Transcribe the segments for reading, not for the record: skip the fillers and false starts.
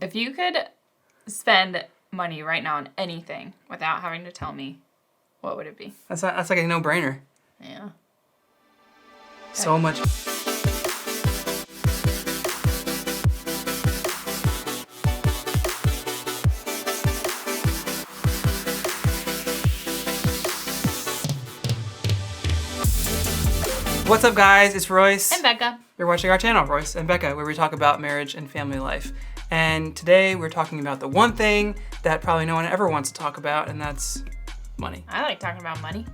If you could spend money right now on anything without having to tell me, what would it be? That's like a no-brainer. Yeah. So much. What's up, guys? It's Royce. And Bekah. You're watching our channel, Royce and Bekah, where we talk about marriage and family life. And today we're talking about the one thing that probably no one ever wants to talk about, and that's money. I like talking about money.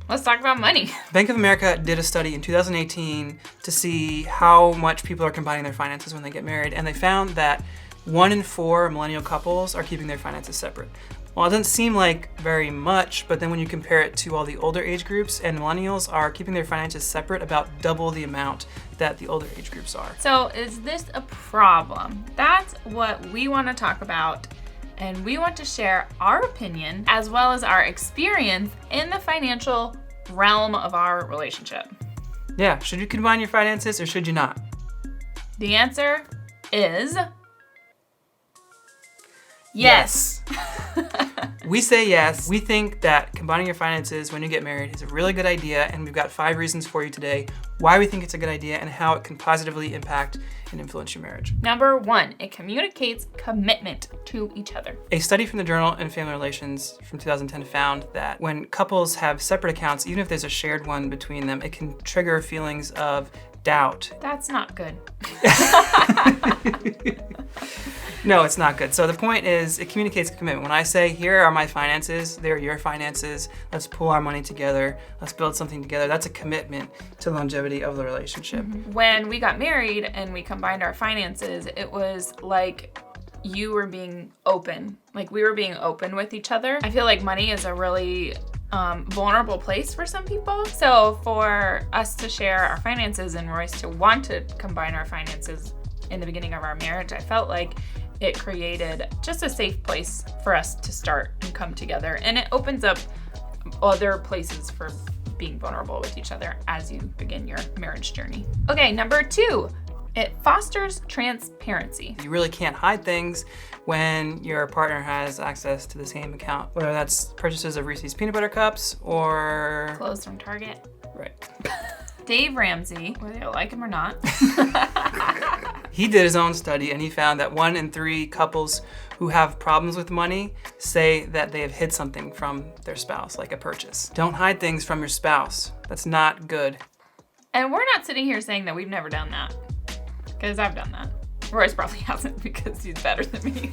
Let's talk about money. Bank of America did a study in 2018 to see how much people are combining their finances when they get married, and they found that 1 in 4 millennial couples are keeping their finances separate. Well, it doesn't seem like very much, but then when you compare it to all the older age groups, and millennials are keeping their finances separate about double the amount that the older age groups are. So is this a problem? That's what we want to talk about, and we want to share our opinion as well as our experience in the financial realm of our relationship. Yeah, should you combine your finances or should you not? The answer is yes. We say yes. We think that combining your finances when you get married is a really good idea, and we've got 5 reasons for you today why we think it's a good idea and how it can positively impact and influence your marriage. Number 1, it communicates commitment to each other. A study from the Journal in Family Relations from 2010 found that when couples have separate accounts, even if there's a shared one between them, it can trigger feelings of doubt. That's not good. No, it's not good. So the point is, it communicates commitment. When I say, here are my finances, they're your finances, let's pool our money together, let's build something together, that's a commitment to longevity of the relationship. When we got married and we combined our finances, it was like you were being open. Like we were being open with each other. I feel like money is a really vulnerable place for some people. So for us to share our finances and Royce to want to combine our finances in the beginning of our marriage, I felt like it created just a safe place for us to start and come together. And it opens up other places for being vulnerable with each other as you begin your marriage journey. Okay, number 2, it fosters transparency. You really can't hide things when your partner has access to the same account, whether that's purchases of Reese's peanut butter cups or Clothes from Target. Right. Dave Ramsey, whether you like him or not, he did his own study, and he found that 1 in 3 couples who have problems with money say that they have hid something from their spouse, like a purchase. Don't hide things from your spouse. That's not good. and we're not sitting here saying that we've never done that, because I've done that. Royce probably hasn't because he's better than me.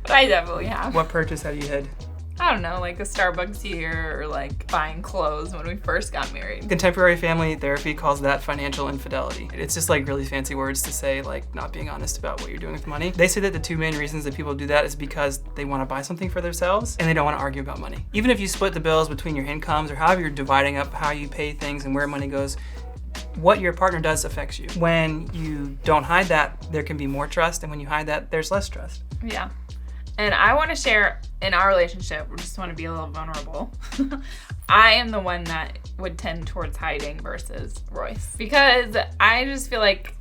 But I definitely have. What purchase have you hid? I don't know, like a Starbucks here or like buying clothes when we first got married. Contemporary family therapy calls that financial infidelity. It's just like really fancy words to say like not being honest about what you're doing with money. They say that the 2 main reasons that people do that is because they want to buy something for themselves and they don't want to argue about money. Even if you split the bills between your incomes or however you're dividing up how you pay things and where money goes, what your partner does affects you. When you don't hide that, there can be more trust, and when you hide that, there's less trust. Yeah. And I want to share in our relationship, we just want to be a little vulnerable. I am the one that would tend towards hiding versus Royce, because I just feel like,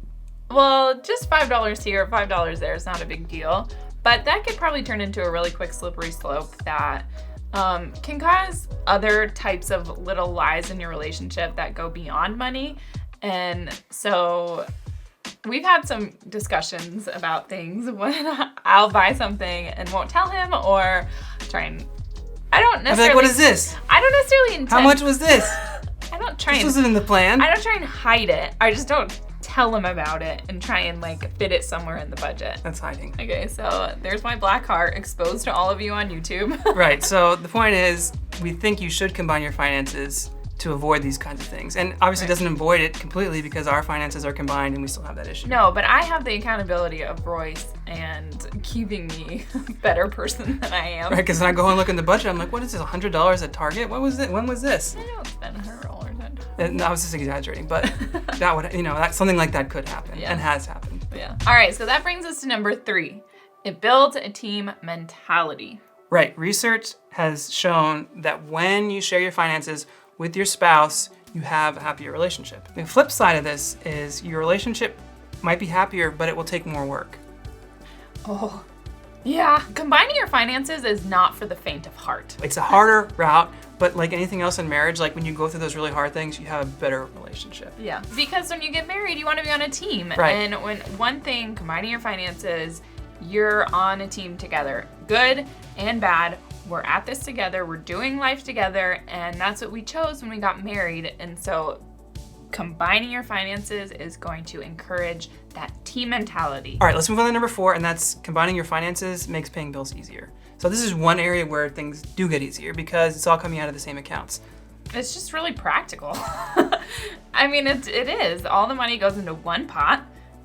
well, just $5 here, $5 there is not a big deal. But that could probably turn into a really quick slippery slope that can cause other types of little lies in your relationship that go beyond money. And so we've had some discussions about things when I'll buy something and won't tell him, or try and I don't necessarily. I'm like, what is this? I don't necessarily intend. How much was this? I don't try This and. wasn't in the plan. I don't try and hide it. I just don't tell him about it and try and like fit it somewhere in the budget. That's hiding. Okay, so there's my black heart exposed to all of you on YouTube. Right, so the point is, we think you should combine your finances to avoid these kinds of things. And obviously it doesn't avoid it completely because our finances are combined and we still have that issue. No, but I have the accountability of Royce and keeping me a better person than I am. Right, because when I go and look in the budget, I'm like, what is this, $100 at Target? What was it? When was this? I don't spend $100 at Target. And I was just exaggerating, but that would, that something like that could happen and has happened. Yeah. All right, so that brings us to number 3. It builds a team mentality. Right, research has shown that when you share your finances with your spouse, you have a happier relationship. The flip side of this is your relationship might be happier, but it will take more work. Oh, yeah. Combining your finances is not for the faint of heart. It's a harder route, but like anything else in marriage, like when you go through those really hard things, you have a better relationship. Yeah. Because when you get married, you want to be on a team. Right. And when one thing, combining your finances, you're on a team together. Good and bad. We're at this together. We're doing life together. And that's what we chose when we got married. And so combining your finances is going to encourage that team mentality. All right, let's move on to number 4, and that's combining your finances makes paying bills easier. So this is one area where things do get easier because it's all coming out of the same accounts. It's just really practical. I mean, it is. All the money goes into one pot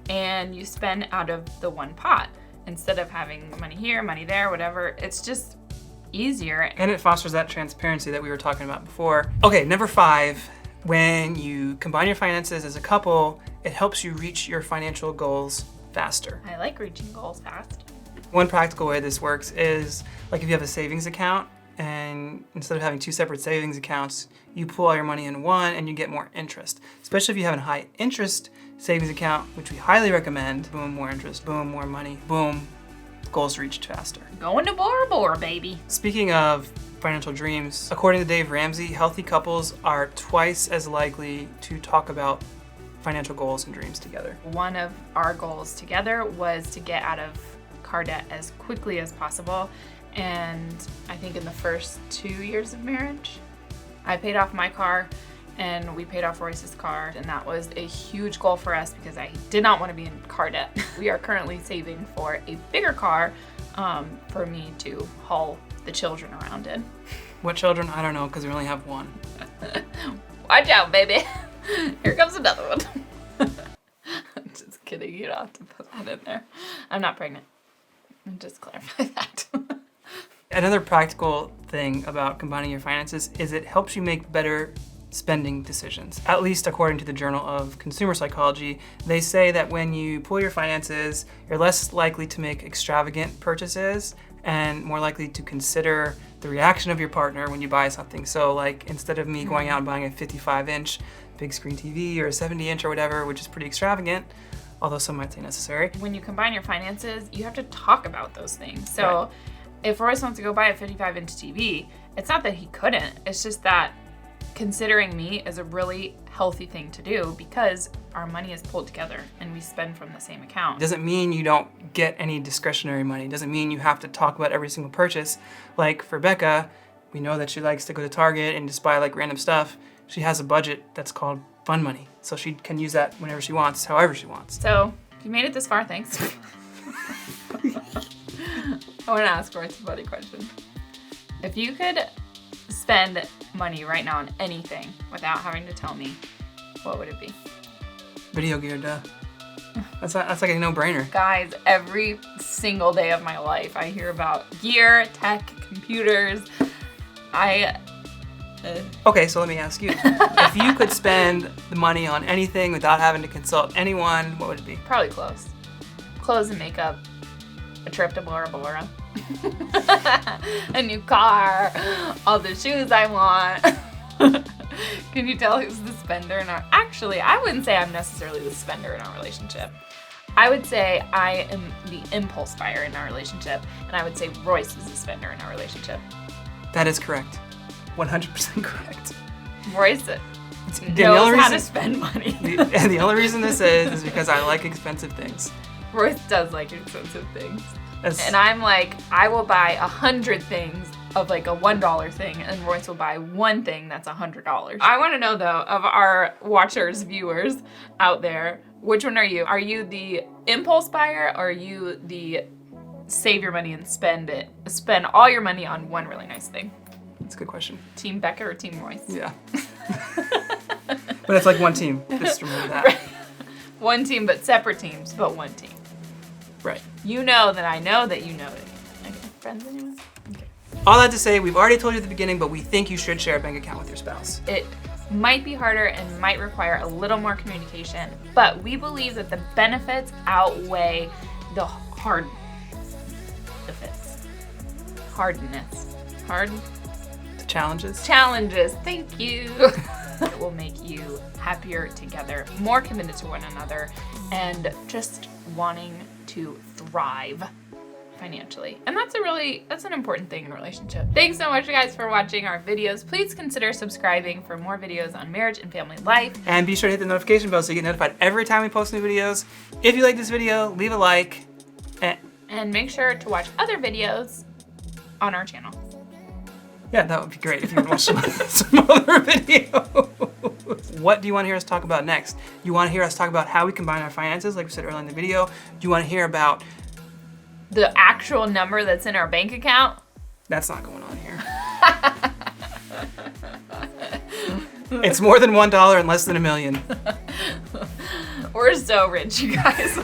and you spend out of the one pot instead of having money here, money there, whatever. It's just easier. And it fosters that transparency that we were talking about before. Okay, number 5, when you combine your finances as a couple, it helps you reach your financial goals faster. I like reaching goals fast. One practical way this works is like if you have a savings account and instead of having 2 separate savings accounts, you pull all your money in one and you get more interest. Especially if you have a high interest savings account, which we highly recommend. Boom, more interest, boom, more money, boom, goals reached faster. Going to Bora Bora, baby. Speaking of financial dreams, according to Dave Ramsey, healthy couples are twice as likely to talk about financial goals and dreams together. One of our goals together was to get out of car debt as quickly as possible. And I think in the first 2 years of marriage, I paid off my car and we paid off Royce's car. And that was a huge goal for us because I did not want to be in car debt. We are currently saving for a bigger car for me to haul the children around in. What children? I don't know because we only have one. Watch out, baby. Here comes another one. Just kidding. You don't have to put that in there. I'm not pregnant. Just clarify that. Another practical thing about combining your finances is it helps you make better spending decisions. At least according to the Journal of Consumer Psychology, they say that when you pool your finances, you're less likely to make extravagant purchases and more likely to consider the reaction of your partner when you buy something. So like instead of me going out and buying a 55-inch big screen TV or a 70-inch or whatever, which is pretty extravagant, although some might say necessary. When you combine your finances, you have to talk about those things. So Right. If Royce wants to go buy a 55-inch TV, it's not that he couldn't. It's just that considering me is a really healthy thing to do because our money is pulled together and we spend from the same account. Doesn't mean you don't get any discretionary money. Doesn't mean you have to talk about every single purchase. Like for Bekah, we know that she likes to go to Target and just buy like random stuff. She has a budget that's called fun money. So she can use that whenever she wants, however she wants. So if you made it this far, thanks. I want to ask Royce a funny question. If you could spend money right now on anything without having to tell me, what would it be? Video gear, duh. That's like a no-brainer. Guys, every single day of my life, I hear about gear, tech, computers. Okay, so let me ask you. If you could spend the money on anything without having to consult anyone, what would it be? Probably clothes. Clothes and makeup. A trip to Bora Bora. A new car. All the shoes I want. Can you tell who's the spender in our... Actually, I wouldn't say I'm necessarily the spender in our relationship. I would say I am the impulse buyer in our relationship, and I would say Royce is the spender in our relationship. That is correct. 100% correct. Royce The knows only how to reason- spend money. the only reason this is because I like expensive things. Royce does like expensive things. That's- And I'm like, I will buy 100 things of like a $1 thing, and Royce will buy one thing that's $100. I want to know though, of our watchers, viewers out there, which one are you? Are you the impulse buyer or are you the save your money and spend all your money on one really nice thing? That's a good question. Team Bekah or Team Royce? Yeah. But it's like one team. Just remember that. Right. One team, but separate teams, but one team. Right. You know that I know that you know it. Okay, friends anyone? Okay. All that to say, we've already told you at the beginning, but we think you should share a bank account with your spouse. It might be harder and might require a little more communication, but we believe that the benefits outweigh the hardness. The challenges. Challenges. Thank you. It will make you happier together, more committed to one another, and just wanting to thrive financially. And that's an important thing in a relationship. Thanks so much, guys, for watching our videos. Please consider subscribing for more videos on marriage and family life. And be sure to hit the notification bell so you get notified every time we post new videos. If you like this video, leave a like. And make sure to watch other videos on our channel. Yeah, that would be great if you would watch some other videos. What do you want to hear us talk about next? You want to hear us talk about how we combine our finances, like we said earlier in the video? Do you want to hear about the actual number that's in our bank account? That's not going on here. It's more than $1 and less than $1 million. We're so rich, you guys.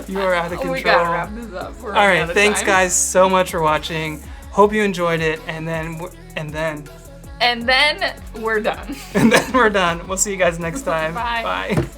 You are out of control. We gotta wrap this up. All right, thanks guys so much for watching. Hope you enjoyed it, and then we're done. And then we're done. We'll see you guys next time. Bye. Bye.